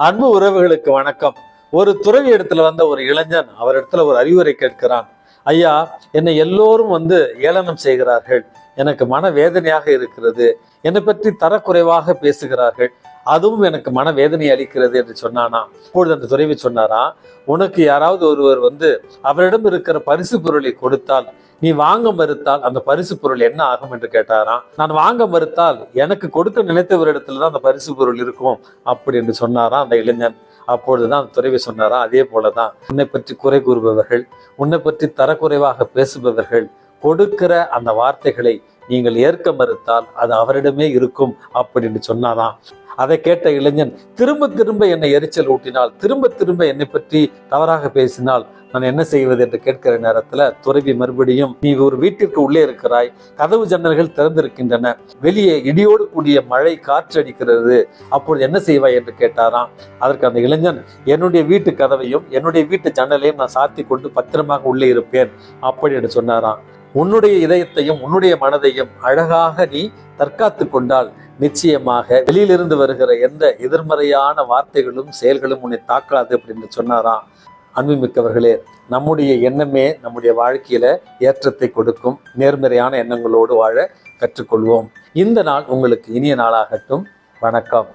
அன்பு உறவுகளுக்கு வணக்கம். ஒரு துறவி இடத்துல வந்த ஒரு இளைஞன் அவரிடத்துல ஒரு அறிவுரை கேட்கிறான். ஐயா, என்னை எல்லோரும் ஏளனம் செய்கிறார்கள், எனக்கு மன வேதனையாக இருக்கிறது, என்னை பற்றி தரக்குறைவாக பேசுகிறார்கள், அதுவும் எனக்கு மன வேதனை அளிக்கிறது என்று சொன்னானா. அப்பொழுது அந்த துறவி சொன்னாரா, உனக்கு யாராவது ஒருவர் அவரிடம் இருக்கிற பரிசு பொருளை கொடுத்தால் நீ வாங்க மறுத்தால் அந்த பரிசு பொருள் என்ன ஆகும் என்று கேட்டாராம். நான் வாங்க மறுத்தால் எனக்கு கொடுக்க நினைத்தவரிடத்துலதான் அந்த பரிசு பொருள் இருக்கும் அப்படி என்று சொன்னாராம் அந்த இளைஞன். அப்பொழுதுதான் அந்த துறவி சொன்னாரா, அதே போலதான் உன்னை பற்றி குறை கூறுபவர்கள், உன்னை பற்றி தரக்குறைவாக பேசுபவர்கள் கொடுக்கிற அந்த வார்த்தைகளை நீங்கள் ஏற்க மறுத்தால் அது அவரிடமே இருக்கும் அப்படின்னு சொன்னாராம். அதை கேட்ட இளைஞன் திரும்ப திரும்ப என்னை எரிச்சல் ஊட்டினால், திரும்ப திரும்ப என்னை பற்றி தவறாக பேசினால் நான் என்ன செய்வது என்று கேட்கிற நேரத்துல துறவி மறுபடியும், நீ ஒரு வீட்டிற்கு உள்ளே இருக்கிறாய், கதவு ஜன்னல்கள் திறந்திருக்கின்றன, வெளியே இடியோடு கூடிய மழை காற்று அடிக்கிறது, அப்பொழுது என்ன செய்வாய் என்று கேட்டாராம். அதற்கு அந்த இளைஞன், என்னுடைய வீட்டு கதவையும் என்னுடைய வீட்டு ஜன்னலையும் நான் சாத்தி கொண்டு பத்திரமாக உள்ளே இருப்பேன் அப்படி என்று சொன்னாராம். உன்னுடைய இதயத்தையும் உன்னுடைய மனதையும் அழகாக நீ தற்காத்து கொண்டால் நிச்சயமாக வெளியிலிருந்து வருகிற எந்த எதிர்மறையான வார்த்தைகளும் செயல்களும் உன்னை தாக்காது அப்படின்னு சொன்னாராம். அன்புமிக்கவர்களே, நம்முடைய எண்ணமே நம்முடைய வாழ்க்கையில ஏற்றத்தை கொடுக்கும். நேர்மறையான எண்ணங்களோடு வாழ கற்றுக்கொள்வோம். இந்த நாள் உங்களுக்கு இனிய நாளாகட்டும். வணக்கம்.